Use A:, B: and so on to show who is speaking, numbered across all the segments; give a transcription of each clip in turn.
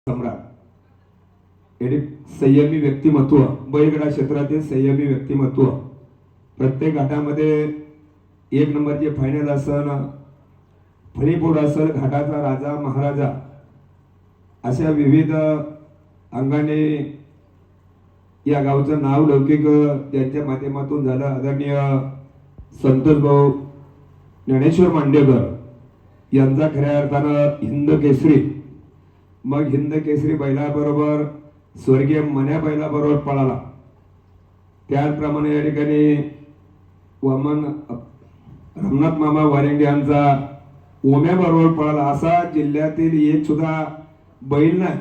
A: सम्राट एक संयमी व्यक्तिमत्व, बैलगाडा क्षेत्रातील संयमी व्यक्तिमत्व. प्रत्येक घाटामध्ये एक नंबरचे फायनल असन, फळीपोड असल, घाटाचा राजा महाराजा अशा विविध अंगाने या गावचं नाव लौकिक त्यांच्या माध्यमातून झालं. आदरणीय संतोष भाऊ ज्ञानेश्वर मांडेकर यांचा खऱ्या अर्थानं हिंद केसरी, मग हिंद केसरी बैलाबरोबर स्वर्गीय मन्या बैलाबरोबर पळाला. त्याचप्रमाणे या ठिकाणी वामन रमनाथ मामा वारेंगे यांचा ओम्याबरोबर पळाला. असा जिल्ह्यातील एक सुद्धा बैल नाही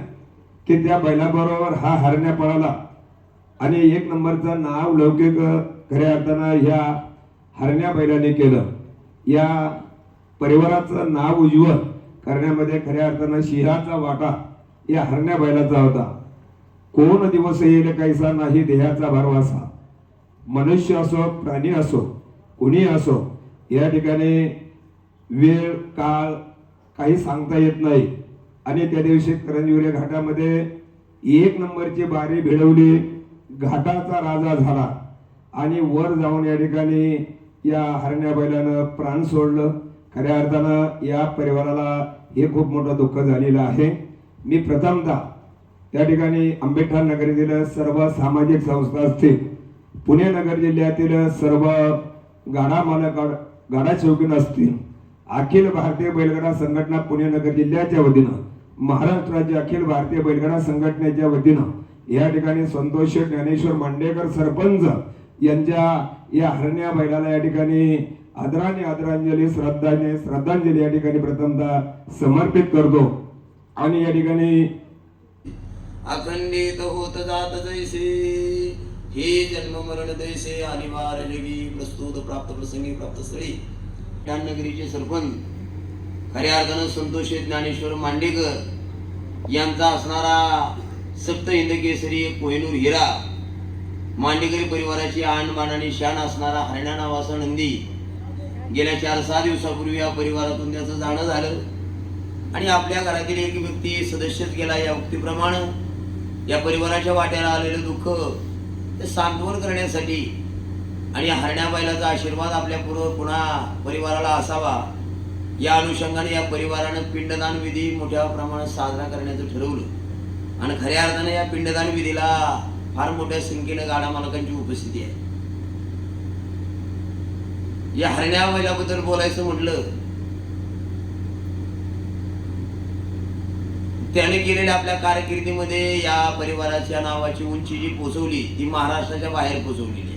A: की त्या बैलाबरोबर हा हरण्या पळाला आणि एक नंबरचं नाव लौकिक खऱ्या अर्थानं ह्या हरण्या बैलाने केलं. या परिवाराचं नाव उज्ज्वल करण्यामध्ये खऱ्या अर्थानं शिराचा वाटा या हरण्या बैलाचा होता. कोण दिवस येईल कैसा नाही देहाचा भरवसा. मनुष्य असो प्राणी असो कुणी असो, या ठिकाणी वेळ काळ काही सांगता येत नाही. आणि त्या दिवशी करंजविरे घाटामध्ये एक नंबरची बारी भिडवली, घाटाचा राजा झाला आणि वर जाऊन या ठिकाणी या हरण्या बैलानं प्राण सोडलं. खऱ्या अर्थानं या परिवाराला हे खूप मोठं दुःख झालेलं आहे. मी प्रथमतः त्या ठिकाणी आंबेडकर नगरीतील सर्व सामाजिक संस्था असतील, पुणे नगर जिल्ह्यातील सर्व गाडा मालक गाडा शौकीन असतील, अखिल भारतीय बैलगाडा संघटना पुणे नगर जिल्ह्याच्या वतीनं, महाराष्ट्र राज्य अखिल भारतीय बैलगाडा संघटनेच्या वतीनं या ठिकाणी संतोष ज्ञानेश्वर मांडेकर सरपंच यांच्या या हरण्या बैलाला या ठिकाणी आदरांजली श्रद्धांजली या ठिकाणी प्रथमतः समर्पित करतो. आणि या ठिकाणी
B: अखंडित होत जात जैसे हे जन्म मरण दैसे अनिवार्य जगी प्रस्तुत प्राप्त प्रसंगी प्राप्त स्थळी. नगरीचे सरपंच खऱ्या अर्थानं संतोष ज्ञानेश्वर मांडेकर यांचा असणारा सप्त हिंद केसरी कोहिनूर हिरा, मांडेकरी परिवाराची आणबाण आणि शान असणारा हरण्या नावाचा नंदी गेल्या 4-6 दिवसापूर्वी या परिवारातून त्याचं जाणं झालं. आणि आपल्या घरातील एक व्यक्ती सदस्यच गेला. या व्यक्तीप्रमाणे या परिवाराच्या वाट्याला आलेलं दुःख ते सांत्वन करण्यासाठी आणि हरण्या बैलाचा आशीर्वाद आपल्या पुन्हा परिवाराला असावा या अनुषंगाने या परिवारानं पिंडदान विधी मोठ्या प्रमाणात साजरा करण्याचं ठरवलं. आणि खऱ्या अर्थाने या पिंडदान विधीला फार मोठ्या संख्येनं गाडा मालकांची उपस्थिती आहे. या हरण्या बैलाबद्दल बोलायचं म्हटलं, त्याने केलेल्या आपल्या कारकिर्दीमध्ये या परिवाराच्या नावाची उंची जी पोचवली ती महाराष्ट्राच्या बाहेर पोचवलेली आहे.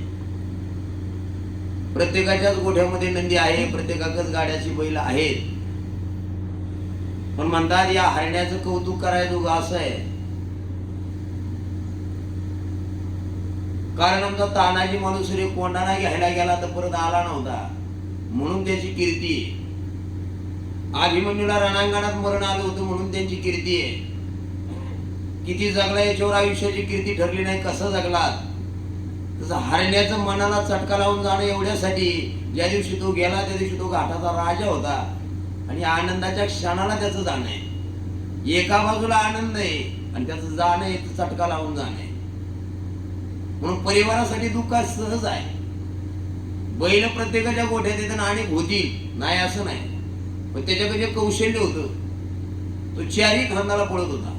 B: प्रत्येकाच्याच गोठ्यामध्ये नंदी आहे, प्रत्येकाकच गाड्याची बैल आहेत. पण म्हणतात या हरण्याचं कौतुक करायचं असं आहे, कारण आमचा तानाजी माणूस रे कोंडाणा घ्यायला गेला तर परत आला नव्हता म्हणून त्याची कीर्ती आहे. अभिमन्यूला रणांगणात मरण आलं होतं म्हणून त्यांची कीर्ती आहे. किती जगला याच्यावर आयुष्याची कीर्ती ठरली नाही. कसं जगलात तसं हरण्याचं मनाला चटका लावून जाणं एवढ्यासाठी ज्या दिवशी तो गेला त्या दिवशी तो घाटाचा राजा होता आणि आनंदाच्या क्षणाला त्याचं जाणं आहे. एका बाजूला आनंद आहे आणि त्याचं जाणं आहे चटका लावून जाणं आहे. म्हणून परिवारासाठी दुःख सहज आहे. बैल प्रत्येकाच्या गोठ्यात येताना अनेक होतील नाही असं नाही, पण त्याच्याकडे कौशल्य होतं. तो चारही खांदाला पळत होता.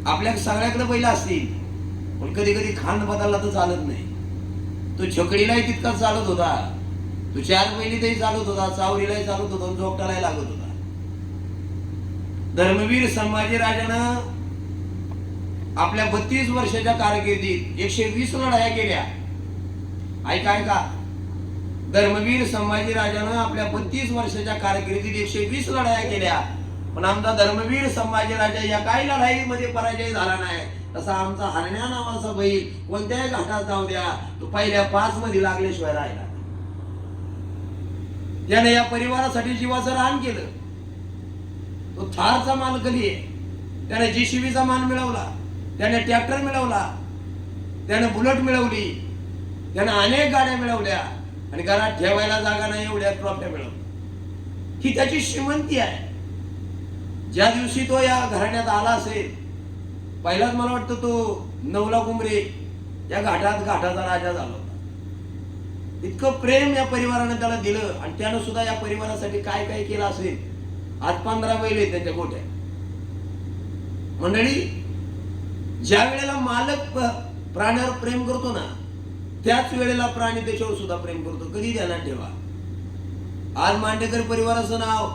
B: आपल्या सगळ्याकडे बैल असतील पण कधी कधी खांद बदलला तर चालत नाही. तो छकडीलाही तितकाच चालत होता, तो 4 बैलीतही चालत होता, चावरीलाही चालत होता, जोगटालाही लागत होता. धर्मवीर संभाजी राजानं आपल्या 32 वर्षाच्या कारकिर्दीत 120 लढाया केल्या. ऐका, धर्मवीर संभाजी राजानं आपल्या 32 वर्षाच्या कारकिर्दीत 120 लढाया केल्या. पण आमचा धर्मवीर संभाजी राजा या काही लढाईमध्ये पराजय झाला नाही. तसा आमचा हरण्या नावाचा बैल कोणत्याही घाटात जाऊ द्या तो पहिल्या 5 मध्ये लागल्याशिवाय राहिला. त्याने या परिवारासाठी जीवाचं रान केलं. तो थारचा मालकली आहे. त्याने JCBचा मान मिळवला, त्याने ट्रॅक्टर मिळवला, त्याने बुलेट मिळवली, त्याने अनेक गाड्या मिळवल्या आणि घरात ठेवायला जागा नाही एवढ्या ट्रॉफ्या मिळवल्या. ही त्याची श्रीमंती आहे. ज्या दिवशी तो या घराण्यात आला असेल, पहिलाच मला वाटतं तो नवला कुंभरे या घाटाचा राजा झाला होता. इतकं प्रेम या परिवारानं त्याला दिलं आणि त्यानं सुद्धा या परिवारासाठी काय काय केलं असेल. आज 15 बैल आहेत त्याच्या गोठ्यात. मंडळी, ज्या वेळेला मालक प्राण्यावर प्रेम करतो ना, त्याच वेळेला प्राणी त्याच्यावर सुद्धा प्रेम करतो. कधी ध्यानात ठेवा. आज मांडेकर परिवाराचं नाव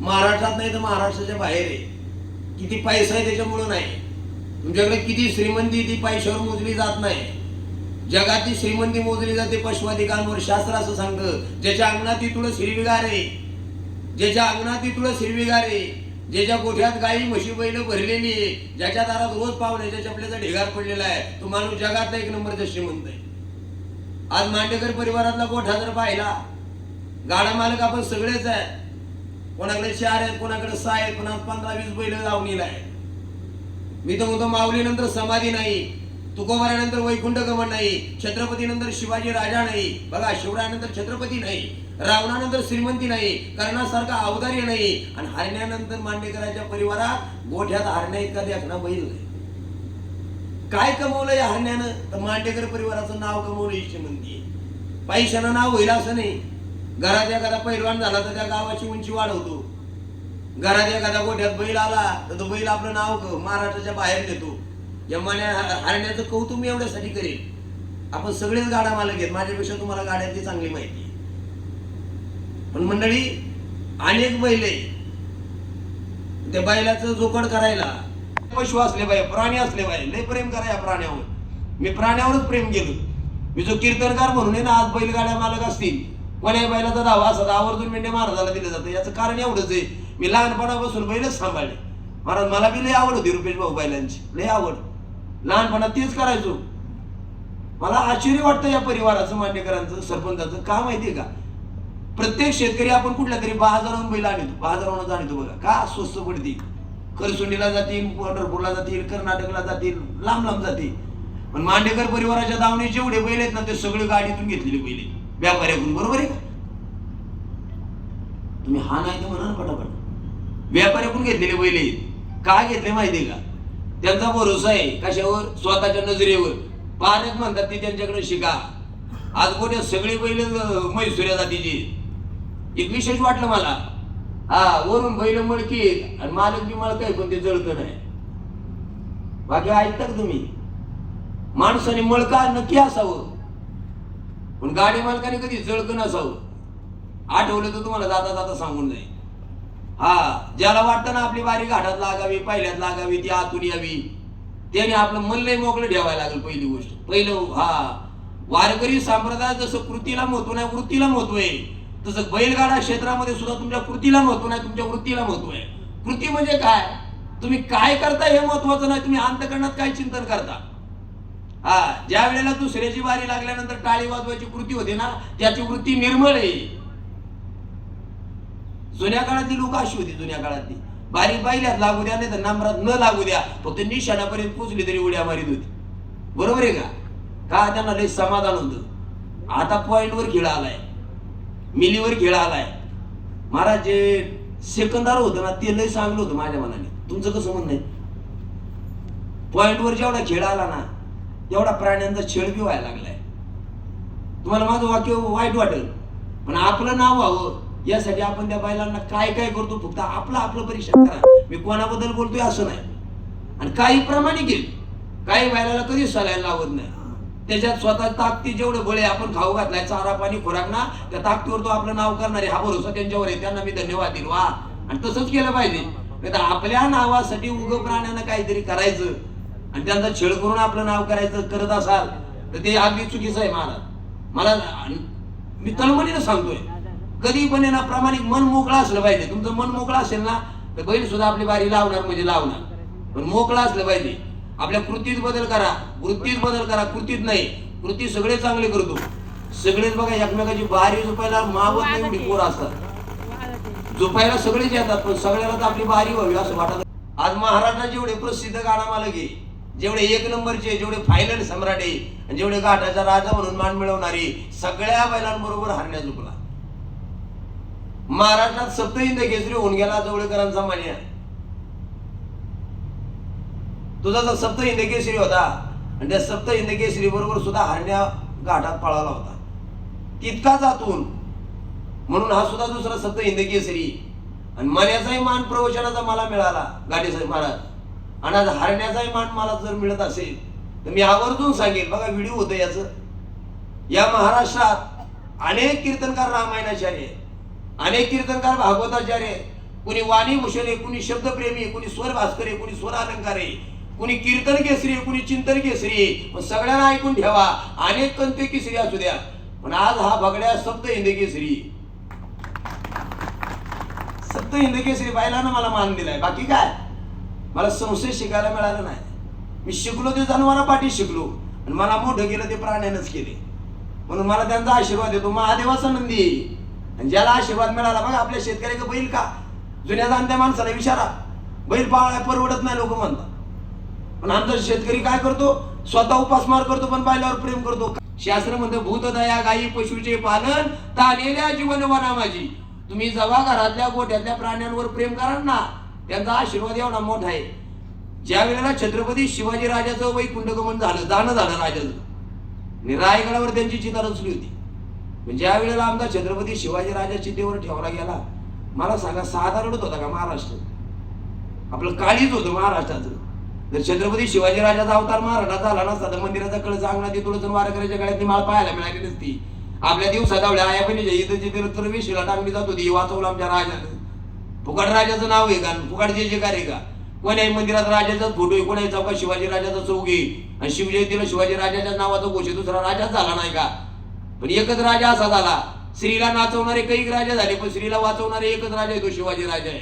B: महाराष्ट्रात नाही तर महाराष्ट्राच्या बाहेर आहे. किती पैसा आहे त्याच्यामुळं नाही. तुमच्याकडे किती श्रीमंती ती पैशावर मोजली जात नाही. जगातली श्रीमंती मोजली जाते पशुअधिकांवर. शास्त्र असं सांगतं, ज्याच्या अंगणात ती तुळस हिरवीगार आहे, ज्याच्या अंगणात ती तुळस हिरवीगार आहे, ज्याच्या गोठ्यात गाई म्हशी बैल भरलेली आहे, ज्याच्या दारात रोज पाहुण्याच्या चपल्याचा ढिगार पडलेला आहे, तो माणूस जगातला एक नंबरचा श्रीमंत आहे. आज मांडेकर परिवारातला गोठा जर पाहिला, गाडा मालक आपण सगळेच आहे. कोणाकडे 4 आहेत, कोणाकडे 6 आहेत, कोणा 15-20 बैल लावणीला आहे. मी तर म्हणतो, माऊलीनंतर समाधी नाही, तुकोबारानंतर वैकुंठ गमन नाही, छत्रपतीनंतर शिवाजी राजा नाही, बघा शिवरायानंतर छत्रपती नाही, रावणानंतर श्रीमंती नाही, कर्णासारखा अवतार्य नाही, आणि हरण्यानंतर मांडेकरांच्या परिवारात गोठ्यात हरण्या इतका देखना बैल नाही. काय कमवलं या हरण्यानं? तर मांडेकर परिवाराचं नाव कमवलं ही श्रीमंती. पैशानं नाव होईल असं नाही. घरात एखादा पैलवान झाला तर त्या गावाची उंची वाढवतो. घरात एखादा गोठ्यात बैल आला तर तो बैल आपलं नाव महाराष्ट्राच्या बाहेर देतो. या हरण्याचं कौतुक मी एवढ्यासाठी करेल. आपण सगळेच गाडा मालक आहेत, माझ्यापेक्षा तुम्हाला गाड्याची चांगली माहिती आहे. पण मंडळी, अनेक बैल आहे. त्या बैलाचं जोकड करायला पशु असले पाहिजे, प्राणी असले पाहिजे. लय प्रेम करा या प्राण्यावर. मी प्राण्यावरच प्रेम केलं. मी जो कीर्तनकार म्हणून आहे ना, आज बैलगाड्या मालक असतील, कोण्या बैलाचा दावा असतात आवर्जून मेंढ्या महाराजाला दिलं जातं. याचं कारण एवढंच आहे, मी लहानपणापासून बैलच सांभाळले. महाराज, मला बी लय आवड होती रुपेश भाऊ बैलांची, लय आवड. लहानपणात तेच करायचो. मला आश्चर्य वाटतं या परिवाराचं, मांडेकरांचं, सरपंचाचं. का माहितीये का? प्रत्येक शेतकरी आपण कुठल्या तरी बाजारावरून बैल आणतो, बाजारावरून आणतो. बघा का स्वस्त पडतील. करसुंडीला जातील, पंढरपूरला जातील, कर्नाटकला जातील, लांब लांब जातील. पण मांडेकर परिवाराच्या दावणी जेवढे बैल आहेत ना, ते सगळे गाडीतून घेतलेले बैल आहेत, व्यापाऱ्याकडून. बरोबर आहे का? तुम्ही हा नाही तर म्हणा ना पटापट. व्यापाऱ्याकडून घेतलेले बैल आहेत. का घेतले माहितीये का? त्यांचा भरोसा आहे कशावर? स्वतःच्या नजरेवर. पारक म्हणतात ते त्यांच्याकडे शिका. आज गोट्या सगळे बैल म्हैसूऱ्या जातीचे. एक विशेष वाटलं मला. वरून बैल मळकी आणि मालक बी मळक आहे, पण ते जळतं नाही. बाकी ऐकता का तुम्ही? माणसाने मळका नक्की असावं, पण गाडी मालकाने कधी जळकं नसावं. आठवलं तर तुम्हाला जाता जाता सांगून जाईल. ज्याला वाटतं ना आपली बारी घाटात लागावी, पहिल्यात लागावी, ती आतून यावी, त्याने आपलं मन लय मोकळं ठेवायला लागेल. पहिली गोष्ट. पहिलं वारकरी संप्रदाय जसं कृतीला महत्व नाही, वृत्तीला महत्व आहे, तसं बैलगाडा क्षेत्रामध्ये सुद्धा तुमच्या कृतीला महत्व नाही, तुमच्या वृत्तीला महत्व आहे. कृती म्हणजे काय? तुम्ही काय करता हे महत्वाचं नाही, तुम्ही अंतःकरणात काय चिंतन करता. ज्या वेळेला दुसऱ्याची बारी लागल्यानंतर टाळी वाजवायची कृती होते ना, त्याची वृत्ती निर्मळ आहे. जुन्या काळातली लोक अशी होती. जुन्या काळातली बारी बैल्यात लागू द्या, नाही तर नंबरात न लागू द्या, फक्त निशाणापर्यंत पोचली तरी उड्या मारित होती. बरोबर आहे का? त्यांना लय समाधान होतं. आता पॉइंटवर खेळ आलाय, मिलीवर खेळ आलाय. महाराज, जे सेकंदार होतं ना, ते लय चांगलं होतं माझ्या मनाने. तुमचं कसं म्हणणं आहे? पॉइंटवर जेवढा खेळ आला ना, तेवढा प्राण्यांचा छेड बी व्हायला लागलाय. तुम्हाला माझं वाक्य वाईट वाटेल, पण आपलं नाव व्हावं यासाठी आपण त्या बैलांना काय काय करतो. फक्त आपलं परीक्षण करा. मी कोणाबद्दल बोलतोय असं नाही. आणि काही प्रामाणिक आहे, काही बैलाला कधीच सलाईन लावत नाही. त्याच्यात स्वतः ताकदी जेवढं बळे आपण खाऊ घातलाय, चारा पाणी खोराक ना, त्या ताकदीवर तो आपलं नाव करणारे. हा भरोसा त्यांच्यावर आहे, त्यांना मी धन्यवाद देईल. वा, आणि तसंच केलं पाहिजे. नाही तर आपल्या नावासाठी उग प्राण्यानं काहीतरी करायचं आणि त्यांचा छेड करून आपलं नाव करायचं करत असाल तर ते अगदी चुकीचं आहे. मला मी तळमळीनं सांगतोय, कधी पण ना प्रामाणिक मन मोकळा असलं पाहिजे. तुमचं मन मोकळा असेल ना, तर बैल सुद्धा आपली बारी लावणार म्हणजे लावणार. पण मोकळा असलं पाहिजे. आपल्या कृतीत बदल करा, वृत्तीत बदल करा, कृतीत नाही. कृती सगळे चांगले करतो. सगळेच बघा एकमेकाची बारी झोपायला मावत नाही एवढी पोरं असतात. झोपायला सगळेच येतात, पण सगळ्याला तर आपली बारी व्हावी असं वाटत. आज महाराष्ट्रात जेवढे प्रसिद्ध गाडा मालक आहे, जेवढे 1 नंबरचे, जेवढे फायनल सम्राट आहे, आणि जेवढे घाटाचा राजा म्हणून मान मिळवणारे, सगळ्या बैलांबरोबर हरण्या झुकला. महाराष्ट्रात सप्तहिंद केसरी होऊन गेला जवळकरांचा मान्या. तुझा जो सप्त हिंद केसरी होता आणि त्या सप्त हिंद केसरी बरोबर सुद्धा हरण्या घाटात पळाला होता तितकाच आतून, म्हणून हा सुद्धा दुसरा सप्त हिंद केसरी. आणि मण्याचाही मान प्रवचनाचा मला मिळाला गाडीसाहेब महाराज, आणि आज हरण्याचाही मान मला जर मिळत असेल तर मी आवर्जून सांगेल. बघा व्हिडिओ होतं याचं. या महाराष्ट्रात अनेक कीर्तनकार रामायणाचार्य, अनेक कीर्तनकार भागवताचार्य, कुणी वाणी भूषण आहे, कुणी शब्दप्रेमी आहे, कुणी स्वर भास्कर आहे, कुणी स्वर अलंकार आहे, कुणी कीर्तन केसरी आहे, कुणी चिंतन केसरी आहे. पण सगळ्यांना ऐकून ठेवा, अनेक कंते केसरी असू द्या, पण आज हा भगड्या सप्त हिंद केसरी, सप्त हिंद केसरी बायलानं मला मान दिलाय. बाकी काय मला संशय शिकायला मिळालं नाही. मी शिकलो ते जनावरापाठी शिकलो, आणि मला मोठं केलं ते प्राण्यानंच केले, म्हणून मला त्यांचा आशीर्वाद येतो. महादेवाचा नंदी, आणि ज्याला आशीर्वाद मिळाला. बघा आपल्या शेतकऱ्याचं बैल का, जुन्या जाणत्या माणसाला विचारा, बैल पाळायला परवडत नाही लोक म्हणतात, पण आमचा शेतकरी काय करतो, स्वतः उपासमार करतो पण बैलावर प्रेम करतो. शास्त्र म्हणतं भूतदया गायी पशुचे पालन तानेल्या जीवन वना माझी. तुम्ही जेव्हा घरातल्या गोठ्यातल्या प्राण्यांवर प्रेम कराल ना, त्यांचा आशीर्वाद एवढा मोठा आहे. ज्या वेळेला छत्रपती शिवाजी राजाचं वैकुंठगमन झालं, जाणं झालं राजाचं, आणि रायगडावर त्यांची चिता रचली होती. ज्या वेळेला आमचा छत्रपती शिवाजी राजा चितेवर ठेवला गेला, मला सांगा साधा रडत होता का महाराष्ट्र? आपलं काळीच होतं महाराष्ट्राचं. जर छत्रपती शिवाजी राजाचा अवतार महाराष्ट्रात झाला नसता तर मंदिराचा कळस अंगणात तुळजून वारकऱ्याच्या गळ्यातली माळ पाहायला मिळाली नसती. आपल्या दिवसात आवड्या आया बहिणीच्या इथं जिथे तर वेशीला टांगली जात होती, वाचवलं आमच्या राजानं. फुकट राजाचं नाव आहे का, फुकट जे काय आहे का? कोण्याही मंदिरात राजाचाच फोटो आहे, कोण्याही चौकात शिवाजी राजाचा चौक आहे, आणि शिवजयंतीला शिवाजी राजाच्या नावाचा घोषित दुसरा राजाच झाला नाही का? पण एकच राजा असा झाला, स्त्रीला नाचवणारे कैक राजा झाले, पण स्त्रीला वाचवणारे एकच राजा आहे, तो शिवाजी राजा आहे.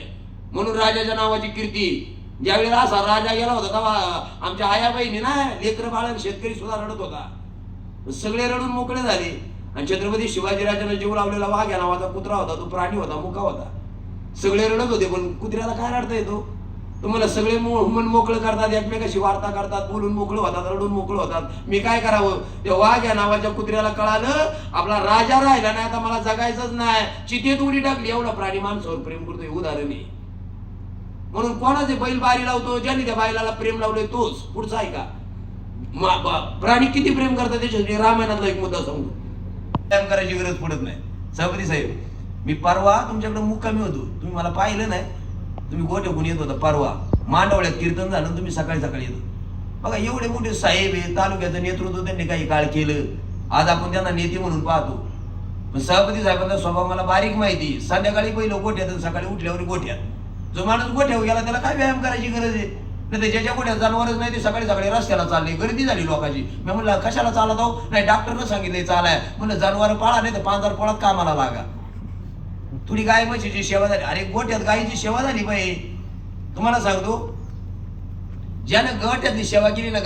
B: म्हणून राजाच्या नावाची कीर्ती. ज्यावेळेला असा राजा गेला होता तेव्हा आमच्या आया बहिणी ना, लेकर बाळ शेतकरी सुद्धा रडत होता. सगळे रडून मोकळे झाले. आणि छत्रपती शिवाजी राजाने जीव लावलेला वाघ या नावाचा कुत्रा होता, तो प्राणी होता, मुका होता. सगळे रडत होते, पण कुत्र्याला काय रडता येतो? तुम्हाला सगळे मन मोकळं करतात, एकमेकाशी वार्ता करतात, बोलून मोकळं होतात, रडून मोकळं होतात. मी काय करावं? त्या वाघ या नावाच्या कुत्र्याला कळालं आपला राजा राहिला नाही, आता मला जगायचंच नाही, चितेत उडी टाकली. एवढा प्राणी माणसावर प्रेम करतोय, उदाहरण आहे. म्हणून कोणाचे बैल बारी लावतो, ज्यांनी त्या बैलाला प्रेम लावलंय तोच पुढचा आहे का? प्राणी किती प्रेम करतात त्याच्यासाठी रामायणातला एक मुद्दा सांगतो. प्रेम करायची गरज पडत नाही. सभापती साहेब, मी परवा तुमच्याकडे मुक्कामी होतो, तुम्ही मला पाहिलं नाही. तुम्ही गोठ्याकून येत होता परवा, मांडवळ्यात कीर्तन झालं, तुम्ही सकाळी सकाळी येतो. बघा एवढे मोठे साहेब आहे, तालुक्याचं नेतृत्व त्यांनी काही काळ केलं, आज आपण त्यांना नेते म्हणून पाहतो. पण सभापती साहेबांचा स्वभाव मला बारीक माहिती. संध्याकाळी पहिलं गोठ्यात, सकाळी उठल्यावर गोठ्यात. जो माणूस गोठ्यावर गेला त्याला काय व्यायाम करायची गरज आहे? नाही ज्याच्या गोठ्यात जनावरच नाही ते सकाळी सकाळी रस्त्याला चालले, गर्दी झाली लोकांची. मी म्हणलं कशाला चालत आहो? नाही डॉक्टरनं सांगितलंय चालाय. म्हणलं जनावर पाळा, नाही तर 5,000 पोळात कामाला लागा. थोडी गाय म्हशीची सेवा झाली. अरे गोठ्यात गायीची सेवा झाली पाहिजे. तुम्हाला सांगतो, ज्यानं गोठ्यातली सेवा केली ना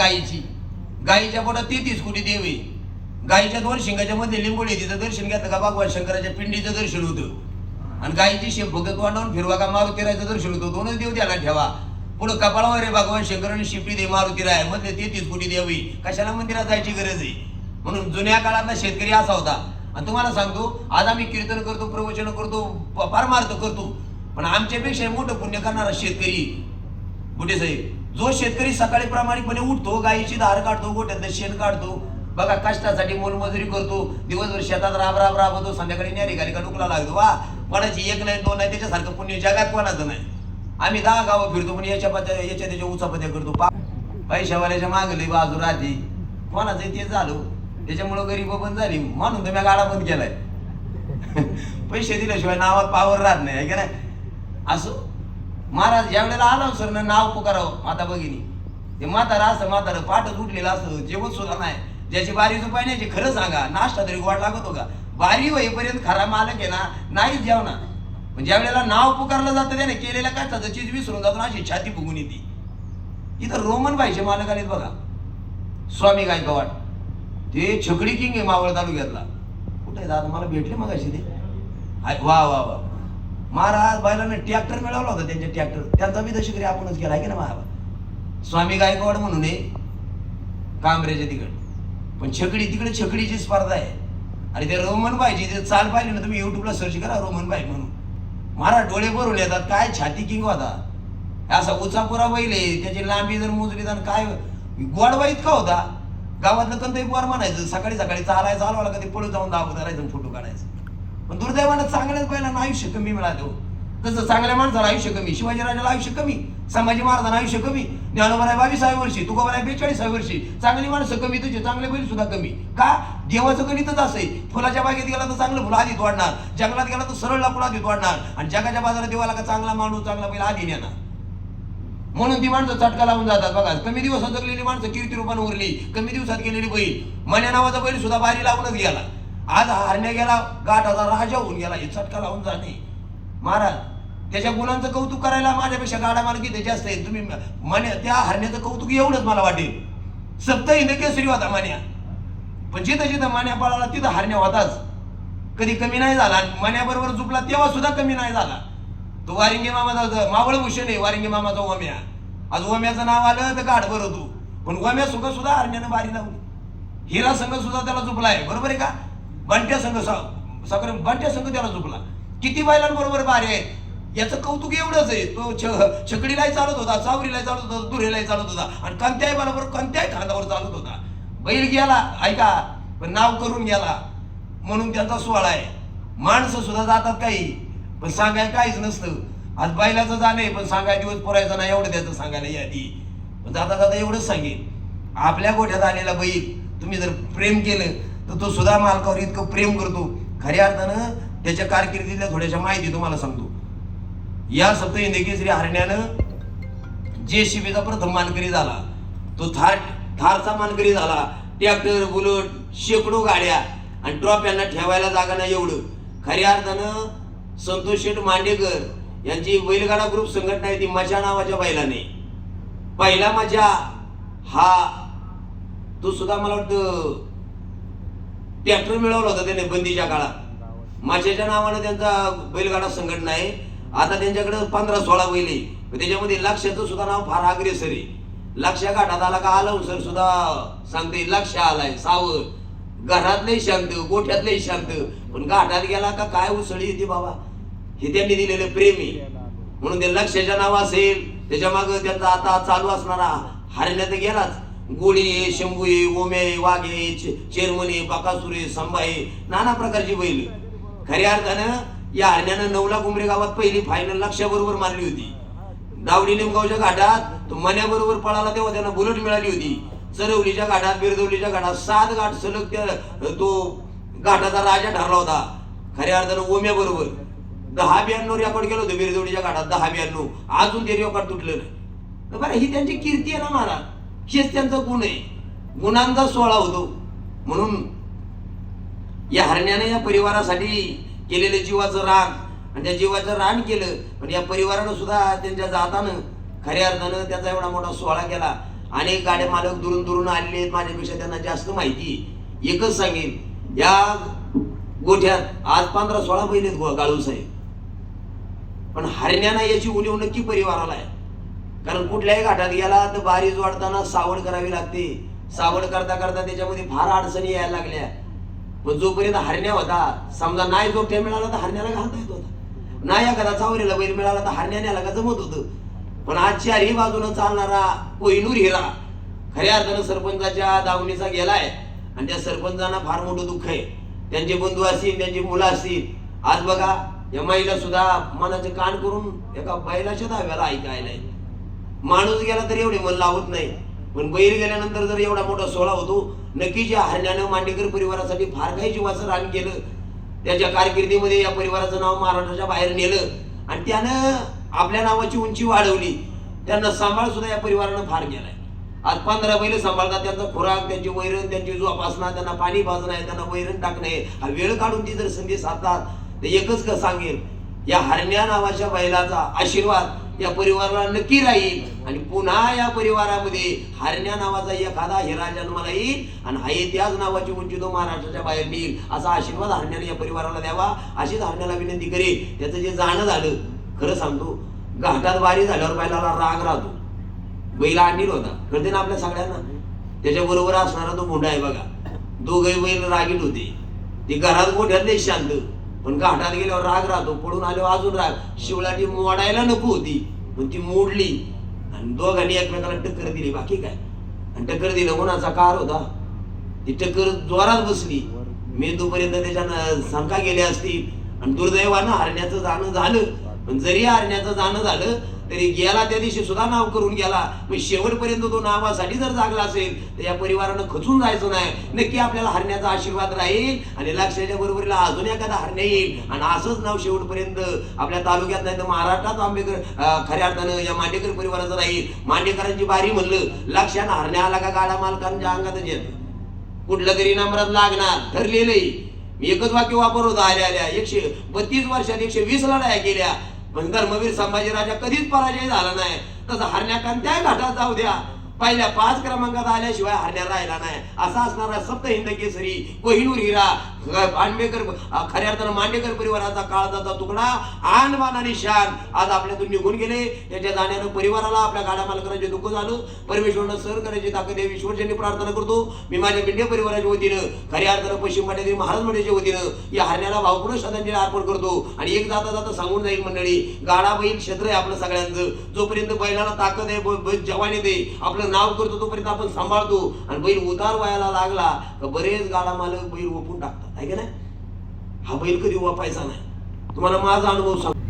B: गायीच्या पोटात 33 कोटी देव आहे. गायीच्या 2 शिंगाच्या मध्ये लिंबोळी, तिचं दर्शन घेतलं का भगवान शंकराच्या पिंडीचं दर्शन होतं. आणि गायीची शेप फक्त तोंडावून फिरवा का मारुतीरायचं दर्शन होतं. 2च देव त्याला ठेवा. पुढं कपाळावर आहे भगवान शंकराने शिपी दे मारुतीराय, मधले 33 कोटी देवी. कशाला मंदिरात जायची गरज आहे? म्हणून जुन्या काळातला शेतकरी असा होता. आणि तुम्हाला सांगतो, आज आम्ही कीर्तन करतो, प्रवचन करतो, पारमार्थ करतो, पण आमच्यापेक्षा मोठं पुण्य करणारा शेतकरी कुठे साहेब? जो शेतकरी सकाळी प्रामाणिकपणे उठतो, गायीची धार काढतो, गोठ्यातलं शेण काढतो, बघा कष्टासाठी मोलमजुरी करतो, दिवसभर शेतात राबतो, संध्याकाळी न्यारी गाली का डुकला लागतो. वा, कोणाची 1 नाही 2 नाही, त्याच्यासारखं पुण्य जगात कोणाचं नाही. आम्ही 10 गावं फिरतो, पण याच्या त्याच्या उचापत्या करतो. पैशावाल्याच्या मागली बाजू राहते, कोणाचं ते झालो. त्याच्यामुळं गरीब बंद झाली, म्हणून तुम्ही गाडा बंद केलाय. पैसे दिल्याशिवाय नावात पावर राहत नाही, का नाही? असं महाराज ज्या वेळेला आला सर ना, नाव पुकारावं माता भगिनी. ते म्हातारा असं म्हातारं पाठच उठलेलं असं, जेवण सुद्धा नाही. ज्याची बारी जो पाहिजे खरं सांगा, नाश्ता तरी गोड लागतो का? बारी होईपर्यंत खरा मालक आहे ना, नाहीच जेवणार. पण ज्या वेळेला नाव पुकारलं जातं त्याने केलेल्या काय चीज विसरून जातो, अशी छाती फुगून येते. इथं रोमन भाईचे मालक आलेत बघा, स्वामी गायकवाड. ते छकडी किंग आहे मावळ तालुक्यातला. कुठे दादा मला भेटले मग अशी ते. वा वा वा, महाराज बायलांना ट्रॅक्टर मिळवला होता, त्यांचे ट्रॅक्टर त्यांचा बी दशकरी आपणच केला आहे की ना महाराज. स्वामी गायकवाड म्हणून आहे कांबऱ्याच्या तिकडे, पण तिकडे छकडीची स्पर्धा आहे. आणि ते रोमन बाईची ते चाल पाहिली ना तुम्ही, युट्यूबला सर्च करा रोमन बाई म्हणून. महाराज डोळे भरून येतात, काय छाती किंग होता. असा उचापुरा बैल आहे, त्याची लांबी जर मोजली तर काय गोडवा इतका होता, गावातलं कंदई पोर म्हणायचं, सकाळी सकाळी चालायचं आला कधी पळू जाऊन दाखवत राहायचं, फोटो काढायचं. पण दुर्दैवानं चांगल्याच बैलांना आयुष्य कमी मिळालं. तसं चांगल्या माणसाला आयुष्य कमी, शिवाजीराजाला आयुष्य कमी, संभाजी महाराजांना आयुष्य कमी, ज्ञानोबा 22व्या वर्षी, तुकोबा 42व्या वर्षी. चांगली माणसं कमी, तुझे चांगले बैल सुद्धा कमी. का? देवाचं गणितच असे, फुलाच्या बागेत गेला तर चांगलं फुलं आधीत वाढणार, जंगलात गेला तर सरळ लाकूड आधीत वाढणार, आणि जगाच्या बाजारात देवाला का चांगला माणूस चांगला बैल आधी नेणार. म्हणून ती माणसं चटका लावून जातात. बघा, कमी दिवसात जगलेली माणसं कीर्ती रूपाने उरली, कमी दिवसात गेलेली बैल. मन्या नावाचा बैल सुद्धा बारी लावूनच गेला. आज हरण्या गेला, गाठाचा राजा होऊन गेला. हे चटका लावून जाणे. महाराज, त्याच्या गुणांचं कौतुक करायला माझ्यापेक्षा गाडा मालकी ते जास्त आहे. तुम्ही मन्या, त्या हरण्याचं कौतुक एवढंच मला वाटेल. सप्तहिंद केसरी होता मान्या, पण जिथं जिथं मान्या पळाला तिथं हरण्या होताच, कधी कमी नाही झाला. मान्याबरोबर झुपला तेव्हा सुद्धा कमी नाही झाला. तो वारिंगे मामाचा मावळ भूषण आहे, वारिंगे मामाचा ओम्या. आज ओम्याचं नाव आलं तर गाठ भरतो, पण ओम्या सुद्धा हरण्यानं बारी लावली. हिरा संघ सुद्धा त्याला झुपलाय, बरोबर आहे का? बंट्या संघ बंट्या संघ त्याला झुपला. किती बैलांबरोबर बारी आहेत, याचं कौतुक एवढंच आहे. तो छकडीलाही चालत होता, चावरीलाही चालत होता, दुरेलाही चालत होता, आणि कोणत्याही बरोबर कोणत्याही खांदावर चालत होता. बैल गेला, ऐका, पण नाव करून गेला म्हणून त्यांचा सोहळा आहे. माणसं सुद्धा जातात काही, पण सांगायला काहीच नसतं. आज बैलाचं जाणे, पण सांगायला दिवस पुरायचा नाही, एवढं त्याचं सांगायला यादी. पण जाता जाता एवढंच सांगेन, आपल्या गोठ्यात आलेला बैल तुम्ही जर प्रेम केलं तर तो सुद्धा मालकावर इतकं प्रेम करतो. खऱ्या अर्थानं त्याच्या कारकिर्दीतल्या थोड्याशा माहिती तुम्हाला सांगतो. या सप्तहिंद केसरी हरण्यानं JCB चा प्रथम मानकरी झाला, तो थारचा मानकरी झाला. ट्रॅक्टर, बुलेट, शेकडो गाड्या आणि ट्रॉफ्यांना ठेवायला जागा नाही एवढं. खऱ्या अर्थानं संतोष शेठ मांडेकर यांची बैलगाडा ग्रुप संघटना आहे, ती मजा नावाच्या बैलाने. पहिला मजा हा तो सुद्धा मला वाटतं ट्रॅक्टर मिळवला होता त्याने बंदीच्या काळात. माशाच्या नावानं त्यांचा बैलगाडा संघटना आहे. आता त्यांच्याकडे 15-16 बैल आहे, त्याच्यामध्ये लक्ष्याचं सुद्धा नाव फार अग्रेसर आहे. लक्ष्या घाटात आला का आलं सर सुद्धा सांगते लक्ष आलाय, सावध. घरातलंही शांत, गोठ्यातलंही शांत, पण घाटात गेला का काय उसळी येते बाबा. हे त्यांनी दिलेलं प्रेम आहे. म्हणून ते लक्ष्याच्या नाव असेल, त्याच्या मागे त्यांचा आता चालू असणारा हरण्या तर गेलाच. गोळी, शंभू, ओमे, वाघे, चेरमने, बाकासुरे, संभाई, नाना प्रकारची बैल. खऱ्या अर्थानं या हरण्यानं 9 लाख उमरे गावात पहिली फायनल लक्ष्याबरोबर मारली होती. दावडी निमगावच्या घाटात तो मन्याबरोबर पळाला तेव्हा त्यांना बुलेट मिळाली होती. चरवलीच्या घाटात, बिरदवलीच्या घाटात 7 घाट सलग त्या तो घाटाचा राजा ठरला होता. खऱ्या अर्थानं ओम्या बरोबर 10-92 रेकॉर्ड केलं होतं बिरदवलीच्या घाटात. 10-92 अजून ते रेकॉर्ड तुटलं नाही. बरं, ही त्यांची कीर्ती आहे ना महाराज, हेच त्यांचा गुण आहे. गुणांचा सोहळा होतो. म्हणून या हरण्याने या परिवारासाठी केलेलं जीवाचं रान, आणि त्या जीवाचं रान केलं, पण या परिवारानं सुद्धा त्यांच्या जातानं खऱ्या अर्थानं त्याचा एवढा मोठा सोहळा केला. अनेक गाड्या मालक दुरून दुरून आलेले आहेत, माझ्यापेक्षा त्यांना जास्त माहिती. एकच सांगेन, या गोठ्यात आज 15-16 बैल आहेत गाळू साहेब, पण हरण्यानं याची उणीव नक्की परिवाराला आहे. कारण कुठल्याही घाटात गेला तर बारीज वाढताना सावड करावी लागते. सावड करता करता त्याच्यामध्ये फार अडचणी यायला लागल्या. पण जोपर्यंत हरण्या होता, समजा नाही जोठ्या मिळाला तर हरण्याला घालता येत होता, नाही एखादा चावरीला बैल मिळाला तर हरण्याला का जमत होतं. पण आज चारही बाजूनं चालणारा कोहिनूर हिरा खऱ्या अर्थानं सरपंचाच्या दावणीचा गेलाय, आणि त्या सरपंचांना फार मोठं दुःख आहे. त्यांचे बंधू असतील, त्यांची मुलं असतील. आज बघा, या महिला सुद्धा मनाचे कान करून एका बैलाच्या धाव्याला ऐकायला. माणूस गेला तर एवढे मन लावत नाही, पण बैल गेल्यानंतर जर एवढा मोठा सोहळा होतो. नक्कीच या हरण्यानं मांडेकर परिवारासाठी फार काही जीवाचं रान केलं. त्याच्या कारकिर्दीमध्ये या परिवाराचं नाव महाराष्ट्राच्या बाहेर नेलं, आणि त्यानं आपल्या नावाची उंची वाढवली. त्यांना सांभाळ सुद्धा या परिवारानं फार केलाय. आज 15 बैल सांभाळतात. त्यांचा खुराक, त्यांची वैरण, त्यांची जोपासना, त्यांना पाणी पाजणं आहे, त्यांना वैरण टाकणे, हा वेळ काढून ती जर संधी साधतात तर एकच का सांगेल, या हरण्या नावाच्या बैलाचा आशीर्वाद या परिवाराला नक्की राहील, आणि पुन्हा या परिवारामध्ये हरण्या नावाचा एखादा हिरा जन्माला येईल, आणि हा त्याच नावाची उंची तो महाराष्ट्राच्या बाहेर नेईल. असा आशीर्वाद हरण्याने या परिवाराला द्यावा, अशीच हरण्याला विनंती करेल. त्याचं जे जाणं झालं, खरं सांगतो, घाटात वारी झाल्यावर बैलाला राग राहतो. बैल आणील होता, कळते ना आपल्या सगळ्यांना. त्याच्याबरोबर असणारा तो मुंडा आहे बघा, दोघे बैल रागीट होते. ते घरात गोठ्यातले शांत, पण घाटात गेल्यावर राग राहतो. पडून आल्यावर अजून राग. शिवलाटी मोडायला नको होती, पण ती मोडली आणि दोघांनी एकमेकाला टक्कर दिली. बाकी काय? आणि टक्कर दिलं कोणाचा कार होता? ती टक्कर जोरात बसली, मेंदूपर्यंत त्याच्या सांका गेल्या असतील. आणि दुर्दैवानं हरण्याचं जाणं झालं. पण जरी हरण्याचं जाणं झालं तरी गेला त्या दिवशी सुद्धा नाव करून गेला. मग शेवटपर्यंत तो नावासाठी जर जागला असेल तर या परिवारानं खचून जायचं नाही. नक्की आपल्याला हरण्याचा आशीर्वाद राहील आणि लक्षाच्या बरोबरीला अजून एखादा हरण्या येईल आणि असंच नाव शेवटपर्यंत आपल्या तालुक्यात नाही तर महाराष्ट्रात आंबेडकर खऱ्या अर्थानं या मांडेकर परिवाराचं राहील. मांडेकरांची बारी म्हणलं लक्षानं हरण्या आला का गाडा मालकांच्या अंगातच येत. कुठलं तरी नंबरात लागणार ठरलेलंही. मी एकच वाक्य वापरत आल्या 132 वर्षात 120 लढाया केल्या पण धर्मवीर संभाजीराजा कधीच पराजय झाला नाही. तसं हरण्याकांत्या घाटात जाऊ द्या, पहिल्या 5 क्रमांकात आल्याशिवाय हरण्या राहिला नाही. असा असणारा सप्त हिंद केसरी कोहिनूर हिरा आंबेडकर खऱ्या अर्थानं मांडेकर परिवाराचा काळजाचा तुकडा आणबान आणि शान आज आपल्यातून निघून गेले. त्याच्या जाण्यानं परिवाराला आपल्या गाड्या मालकांचे दुःख झालं. परमेश्वरानं सहन करायची ताकद द्यावी ईश्वरचरणी प्रार्थना करतो. मी माझ्या पिंडे परिवाराच्या वतीनं खऱ्या अर्थानं पश्चिम पाट्यातील महाराज मंडळीच्या वतीनं या हरण्याला भावपूर्ण श्रद्धांजली अर्पण करतो. आणि एक जाता जाता सांगून जाईल मंडळी, गाडा बैल क्षेत्र आहे आपलं सगळ्यांचं. जोपर्यंत बैलाला ताकद आहे जवानी दे आपलं नाव करतो तोपर्यंत आपण सांभाळतो. आणि बैल उतार व्हायला लागला तर बरेच गाडा मालक बैल ओपून टाकतात आहे का नाही. हा बैल कधी वापायचा नाही. तुम्हाला माझा अनुभव सांग.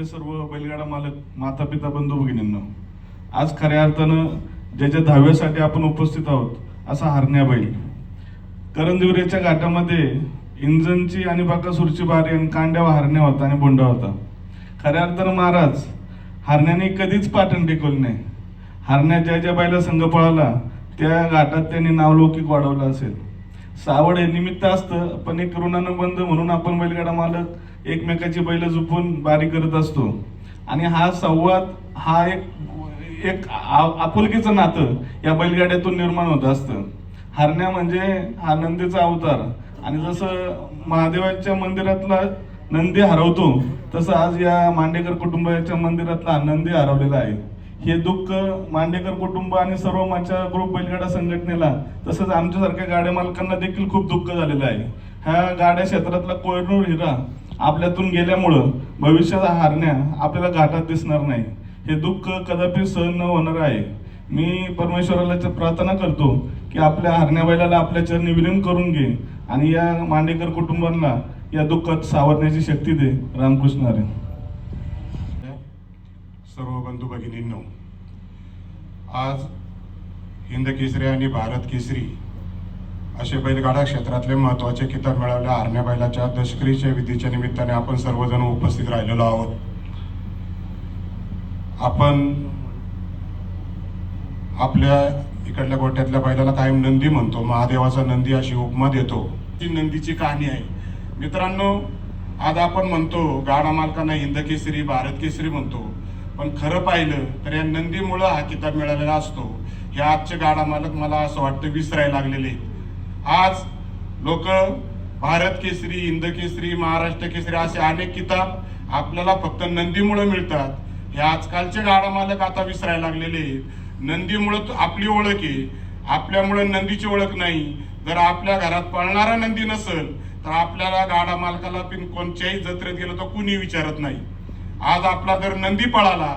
C: सर्व बैलगाडा मालक, माता पिता, बंधू भगिनींनो, आज खऱ्या अर्थानं ज्याच्या दहाव्यासाठी आपण उपस्थित आहोत असा हरण्या बैल. करंदिवरीच्या घाटामध्ये इंजनची आणि बाकासूरची बारी आणि कांड्या हरण्या होता आणि बोंडा होता. खऱ्या अर्थानं महाराज हरण्याने कधीच पाटण टेकवलं नाही. हरण्या ज्या बैला संघ पळाला त्या घाटात त्यांनी नावलौकिक वाढवलं असेल. सावड हे निमित्त असतं पण एक ऋणानुबंध म्हणून आपण बैलगाडा मालक एकमेकाची बैल झुपून बारी करत असतो. आणि हा संवाद हा एक आपुलकीचं नातं या बैलगाड्यातून निर्माण होत असतं. हरण्या म्हणजे हा नंदीचा अवतार. आणि जसं महादेवाच्या मंदिरातला नंदी हरवतो तसं आज या मांडेकर कुटुंबाच्या मंदिरातला नंदी हरवलेला आहे. हे दुःख मांडेकर कुटुंब आणि सर्व माझ्या ग्रुप बैलगाडा संघटनेला तसंच आमच्यासारख्या गाड्या मालकांना देखील खूप दुःख झालेलं आहे. ह्या गाड्या क्षेत्रातला कोहिनूर हिरा आपल्यातून गेल्यामुळं भविष्यात हरण्या आपल्याला घाटात दिसणार नाही. हे दुःख कदापि सहन न होणार आहे. मी परमेश्वराला प्रार्थना करतो की आपल्या हरण्या बैलाला आपल्या चरणी विलीन करून घे आणि या मांडेकर कुटुंबांना या दुःखात सावरण्याची शक्ती दे. रामकृष्ण हरी.
D: सर्व बंधू भगिनींनो, आज हिंद केसरी आणि भारत केसरी असे बैलगाडा क्षेत्रातले महत्त्वाचे किताब मिळवल्या हरण्या बैलाच्या दशकरीच्या विधीच्या निमित्ताने आपण सर्वजण उपस्थित राहिलेलो आहोत. आपण आपल्या इकडल्या गोट्यातल्या बैलाला कायम नंदी म्हणतो, महादेवाचा नंदी अशी उपमा देतो. ही नंदीची कहाणी आहे. मित्रांनो, आज आपण म्हणतो गाडा मालकांना हिंद केसरी भारत केसरी म्हणतो, पण खरं पाहिलं तर या नंदीमुळं हा किताब मिळालेला असतो. हे आजचे गाडा मालक मला असं वाटतं विसरायला लागलेले. आज लोक भारत केसरी, हिंद केसरी, महाराष्ट्र केसरी असे अनेक किताब आपल्याला फक्त नंदीमुळे मिळतात. हे आजकालचे गाडा मालक आता विसरायला लागलेले. नंदीमुळं आपली ओळख आहे, आपल्यामुळे नंदीची ओळख नाही. जर आपल्या घरात पळणारा नंदी नसेल तर आपल्याला गाडा मालकाला पिन कोणत्याही जत्रेत गेलो तर कुणी विचारत नाही. आज आपला जर नंदी पळाला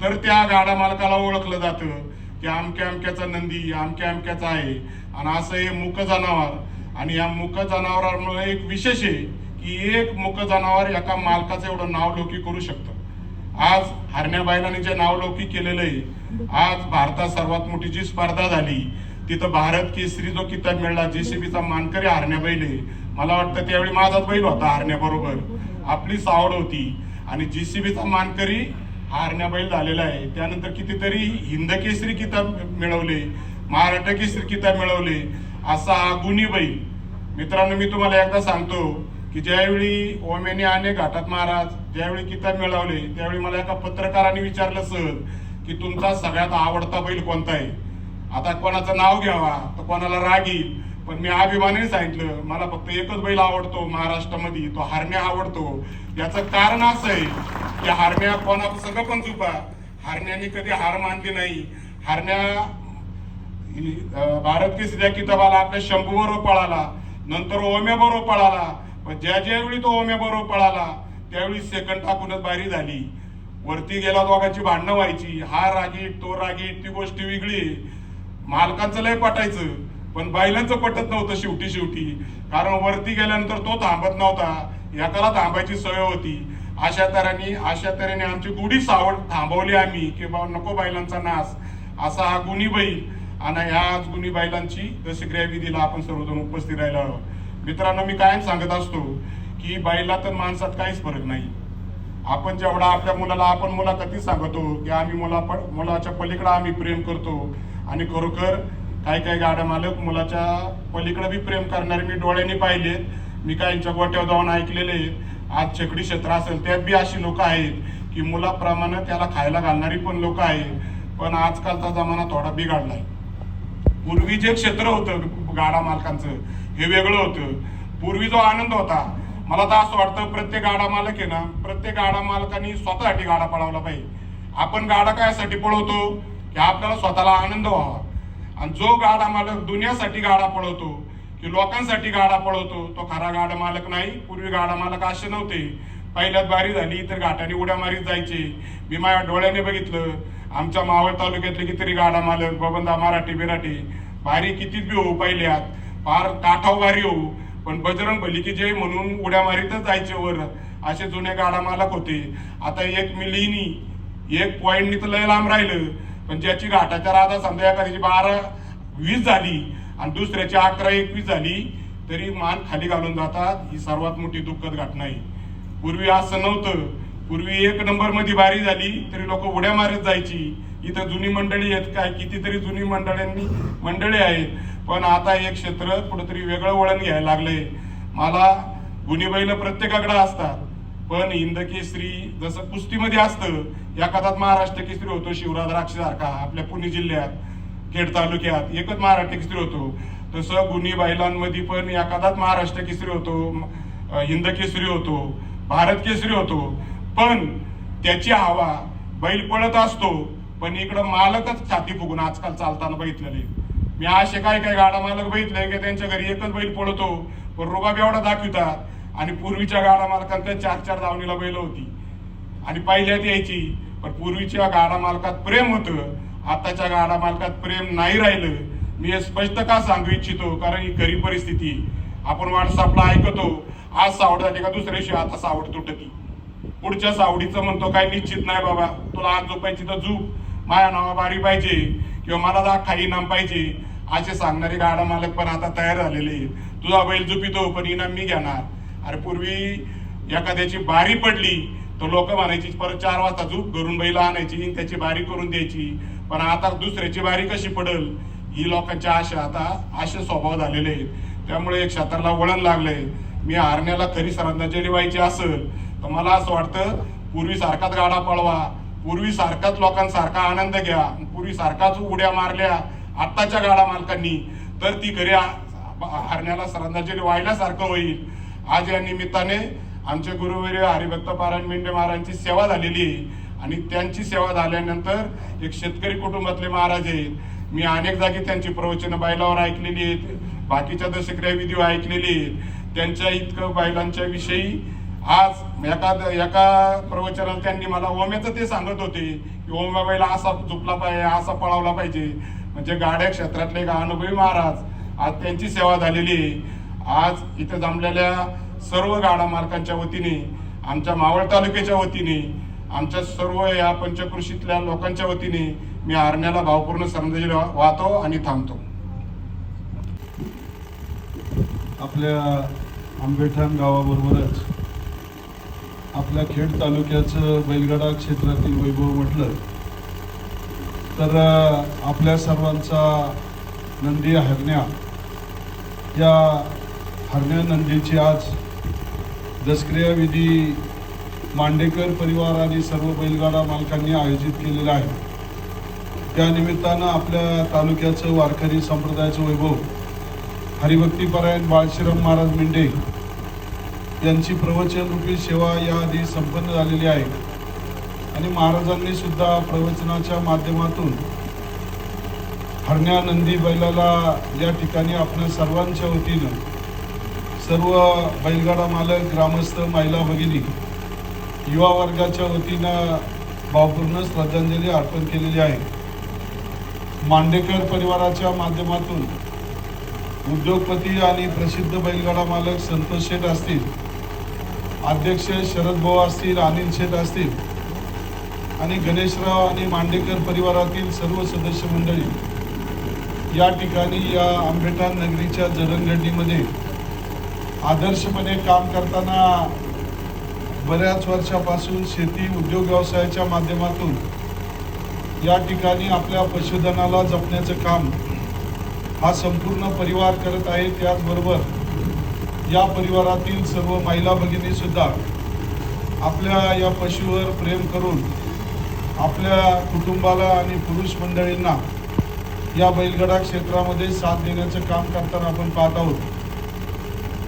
D: तर त्या गाडा मालकाला ओळखलं जातं की अमक्या अमक्याचा नंदी अमक्या अमक्याचा आहे. आणि असं हे मुक जनावर, आणि या मुक जनावरांमुळे एक विशेष आहे की एक मुक जनावर एका मालकाचं एवढं नावलौकिक करू शकतं. आज हरण्या बैलाने जे नावलौकिक केलेलं आहे, आज भारतात सर्वात मोठी जी स्पर्धा झाली तिथं भारत केसरी जो किताब मिळाला, जेसीबीचा मानकरी हरण्या बैल आहे. मला वाटतं त्यावेळी माझाच बैल होता हरण्याबरोबर, आपली सावड होती आणि जेसीबीचा मानकरी हरण्या बैल झालेला आहे. त्यानंतर कितीतरी हिंद केसरी किताब मिळवले, महाराष्ट्र केसरी किताब मिळवले. असा हा गुणी बैल. मित्रांनो, मी तुम्हाला एकदा सांगतो की ज्यावेळी ओमेने अनेक घाटात महाराज ज्यावेळी किताब मिळवले त्यावेळी मला एका पत्रकाराने विचारलं सहज की तुमचा सगळ्यात आवडता बैल कोणता आहे. आता कोणाचं नाव घ्यावा तर कोणाला राग येईल, पण मी अभिमानाने सांगितलं मला फक्त एकच बैल आवडतो महाराष्ट्रामध्ये, तो हरण्या आवडतो. याचं कारण असं आहे की हरण्या कोणा सगळं पण चुका हरण्याने कधी हार मानली नाही. हरण्या भारत केसरीच्या किताबाला आपल्या शंभू बरोबर पळाला, नंतर ओम्या बरोबर पळाला. पण ज्यावेळी तो ओम्या बरोबर पळाला त्यावेळी सेकंड टाकूनच बारी झाली. वरती गेला दोघांची भांडणं व्हायची, हा रागीट तो रागीट, ती गोष्ट वेगळी. मालकांचं लय पटायचं पण बैलांचं पटत नव्हतं शेवटी, कारण वरती गेल्यानंतर तो थांबत नव्हता, एकाला थांबायची सवय होती. अशा तऱ्हेने आमची गुढी सावड थांबवली आम्ही की बा नको बैलांचा नाश, असा हा गुणी बैल. आणि ह्याच गुणी बैलांची दशक्रिया विधीला आपण सर्वजण उपस्थित राहिलो. मित्रांनो, मी कायम सांगत असतो की बैलात आणि माणसात काहीच फरक नाही. आपण जेवढा आपल्या मुलाला आपण मुलाखती सांगतो की आम्ही मुलाच्या पलीकडे आम्ही प्रेम करतो, आणि खरोखर काही गाड्या मालक मुलाच्या पलीकडे बी प्रेम करणारे मी डोळ्यांनी पाहिलेत. मी काहींच्या गोट्यावर जाऊन ऐकलेले. आज छकडी क्षेत्र असेल त्यात बी अशी लोक आहेत की मुलाप्रमाणे त्याला खायला घालणारी पण लोक आहेत. पण आजकालचा जमाना थोडा बिघडलाय. पूर्वी जे क्षेत्र होतं गाडा मालकांचं हे वेगळं होतं. पूर्वी जो आनंद होता, मला तर असं वाटतं प्रत्येक गाडा मालक आहे ना, प्रत्येक गाडा मालकांनी स्वतःसाठी गाडा पळवला पाहिजे. आपण गाडा कायसाठी पळवतो की आपल्याला स्वतःला आनंद व्हावा. आणि जो गाडा मालक दुनियासाठी गाडा पळवतो की लोकांसाठी गाडा पळवतो तो खरा गाडा मालक नाही. पूर्वी गाडा मालक असे नव्हते. पहिल्यात बारी झाली तर घाटाने उड्या मारीत जायचे. मी माझ्या डोळ्याने बघितलं. आमच्या मावळ तालुक्यातले कितीतरी गाडा मालक बबंदा मराठी बिराठी बारी कितीच बी होऊ, पहिल्यात फार काठाव बारी होऊ, पण बजरंग बली की जय म्हणून उड्या मारीतच जायचे वर. असे जुने गाडा मालक होते. आता एक मिलीनी एक पॉइंटनी तर लय लांब राहिलं. पण ज्याची घाटाच्या राधा समजा एखाद्याची 12-20 झाली आणि दुसऱ्याची 11-21 झाली तरी मान खाली घालून जातात. ही सर्वात मोठी दुःखद घटना आहे. पूर्वी असं नव्हतं. पूर्वी 1 नंबर मध्ये बारी झाली तरी लोक उड्या मारत जायची. इथं जुनी मंडळी आहेत, काय कितीतरी जुनी मंडळी आहेत. पण आता एक क्षेत्र कुठेतरी वेगळं वळण घ्यायला लागलंय. मला गुणी बैल प्रत्येकाकडे असतात, पण हिंद केसरी जसं कुस्तीमध्ये असतं एखादाच महाराष्ट्र केसरी होतो शिवराज सारखा आपल्या पुणे जिल्ह्यात खेड तालुक्यात एकच महाराष्ट्र केसरी होतो, तसं गुणी बैलांमध्ये पण एखादाच महाराष्ट्र केसरी होतो, हिंद केसरी होतो, भारत केसरी होतो. पण त्याची हवा बैल पळत असतो, पण इकडं मालकच छाती फुगून आजकाल चालताना बघितलेले. मी असे काय गाडा मालक बघितले की त्यांच्या घरी एकच बैल पळतो पण रुबाब एवढा दाखवितात. आणि पूर्वीच्या गाडा मालकांकडे 4-4 दावणीला बैल होती आणि पहिल्यात यायची. पण पूर्वीच्या गाडा मालकात प्रेम होतं, आताच्या गाडा मालकात प्रेम नाही राहिलं. मी हे स्पष्ट का सांगू इच्छितो, कारण ही गरीब परिस्थिती. आपण व्हॉट्सअपला ऐकतो आज सावड झाली का दुसऱ्या दिवशी आता सावड तुटती. पुढच्या सावडीचं म्हणतो काय निश्चित नाही बाबा, तुला आज झोपायची तर झोप, माझ्या नावा बारी पाहिजे किंवा मला जा काही इनाम पाहिजे असे सांगणारे गाडा मालक पण आता तयार झालेले. तुझा बैल झोपितो पण इनाम मी घेणार. अरे पूर्वी एखाद्याची बारी पडली तर लोक म्हणायची परत 4 वाजता झोप घरून बैल आणायची त्याची बारी करून द्यायची. पण आता दुसऱ्याची बारी कशी पडल ही लोकांच्या आशा, आता असे स्वभाव झालेले आहेत. त्यामुळे एक क्षेत्राला वळण लागलंय. मी हरण्याला खरी श्रद्धांजली व्हायची असेल तर मला असं वाटतं पूर्वी सारखाच गाडा पळवा, पूर्वी सारखाच लोकांसारखा आनंद घ्या, पूर्वी सारखाच उड्या मारल्या आत्ताच्या गाडा मालकांनी तर ती खरी हरण्याला श्रद्धांजली व्हायल्यासारखं होईल. आज या निमित्ताने आमचे गुरुवर्य हरिभक्त पारायण मेंढे महाराजांची सेवा झालेली आहे आणि त्यांची सेवा झाल्यानंतर एक शेतकरी कुटुंबातले महाराज आहेत. मी अनेक जागी त्यांची प्रवचनं बैलावर ऐकलेली आहेत, बाकीच्या दशक्रिया विधी ऐकलेली आहेत. त्यांच्या इतकं बैलांच्या विषयी आज एका प्रवचनात त्यांनी मला ओम्याचं ते सांगत होते की ओम्या बैला असा झोपला पाहिजे, असा पळवला पाहिजे. म्हणजे गाड्या क्षेत्रातले एक अनुभवी महाराज आज त्यांची सेवा झालेली आहे. आज इथे जमलेल्या सर्व गाडा मालकांच्या वतीने, आमच्या मावळ तालुक्याच्या वतीने, आमच्या सर्व या पंचकृषीतल्या लोकांच्या वतीने मी हरण्याला भावपूर्ण श्रद्धांजली वाहतो आणि थांबतो.
E: आपल्या आंबेठाण गावाबरोबरच आपल्या खेड तालुक्याचं बैलगाडा क्षेत्रातील वैभव म्हटलं तर आपल्या सर्वांचा नंदी हरण्या, या हरण्या नंदीची आज दशक्रिया विधी मांडेकर परिवार आणि सर्व बैलगाडा मालकांनी आयोजित केलेला आहे. त्या निमित्तानं आपल्या तालुक्याचं वारकरी संप्रदायाचं वैभव हरिभक्तीपरायण बाळशिरम महाराज मेंढे यांची प्रवचनरूपी सेवा याआधी संपन्न झालेली आहे आणि महाराजांनी सुद्धा प्रवचनाच्या माध्यमातून हरण्या नंदी बैलाला या ठिकाणी आपल्या सर्वांच्या वतीनं सर्व बैलगाडा मालक, ग्रामस्थ, महिला भगिनी, युवा वर्गाच्या वतीनं भावपूर्ण श्रद्धांजली अर्पण केलेली आहे. मांडेकर परिवाराच्या माध्यमातून उद्योगपती आणि प्रसिद्ध बैलगाडा मालक संतोष शेठ असतील, अध्यक्ष शरद भाऊ असतील, अनिल शेठ असतील आणि गणेशराव आणि मांडेकर परिवारातील सर्व सदस्य मंडळी या ठिकाणी या आंबेठाण नगरीच्या जडणघडणीमध्ये आदर्शपणे काम करताना बऱ्याच वर्षापासून शेती उद्योग व्यवसायाच्या माध्यमातून या ठिकाणी आपल्या पशुधनाला जपण्याचं काम हा संपूर्ण परिवार करत आहे. त्याचबरोबर या परिवारातील सर्व महिला भगिनी सुद्धा आपल्या या पशुवर प्रेम करून आपल्या कुटुंबाला आणि पुरुष मंडळींना या बैलगाडा क्षेत्रामध्ये साथ देण्याचं काम करताना आपण पाहत आहोत.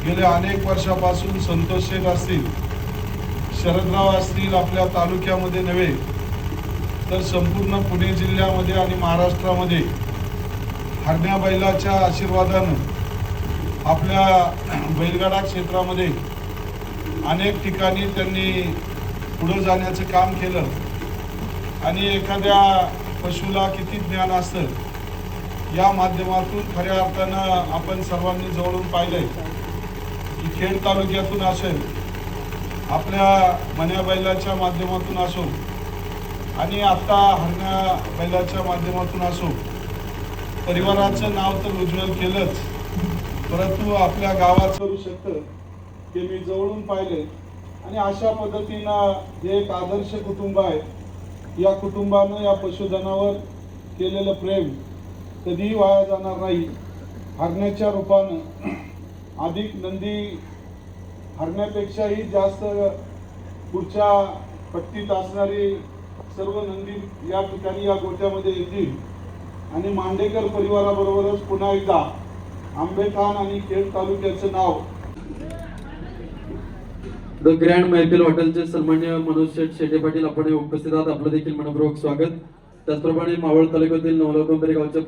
E: गेल्या अनेक वर्षापासून संतोष शेठ असतील, शरदराव असतील, आपल्या तालुक्यामध्ये नव्हे तर संपूर्ण पुणे जिल्ह्यामध्ये आणि महाराष्ट्रामध्ये हरण्या बैलाच्या आशीर्वादानं आपल्या बैलगाडा क्षेत्रामध्ये अनेक ठिकाणी त्यांनी पुढे जाण्याचं काम केलं. आणि एखाद्या पशुला किती ज्ञान असतं या माध्यमातून खऱ्या अर्थानं आपण सर्वांनी जवळून पाहिलंय की खेड तालुक्यातून असेल, आपल्या मन्या बैलाच्या माध्यमातून असो आणि आता हरण्या बैलाच्या माध्यमातून असो, परिवाराचं नाव तर उज्ज्वल केलंच, परंतु आपल्या गावात करू शकतं ते मी जवळून पाहिले. आणि अशा पद्धतीनं हे एक आदर्श कुटुंब आहे. या कुटुंबानं या पशुधनावर केलेलं प्रेम कधीही वाया जाणार नाही. हरण्याच्या रूपानं अधिक नंदी हरण्यापेक्षाही जास्त पुढच्या पट्टीत असणारी सर्व नंदी या ठिकाणी या गोट्यामध्ये येतील. आणि मांडेकर परिवाराबरोबरच पुन्हा एकदा आंबेठाण आणि खेड तालुक्याचं नाव
F: द ग्रँड महफिल हॉटेलचे सन्मान्य मनोज शेठ शेटे पाटील आपण उपस्थित आहात. आपलं देखील मनपूर्वक स्वागत. त्याचप्रमाणे मावळ तालुक्यातील नवलखंबरी गावच्या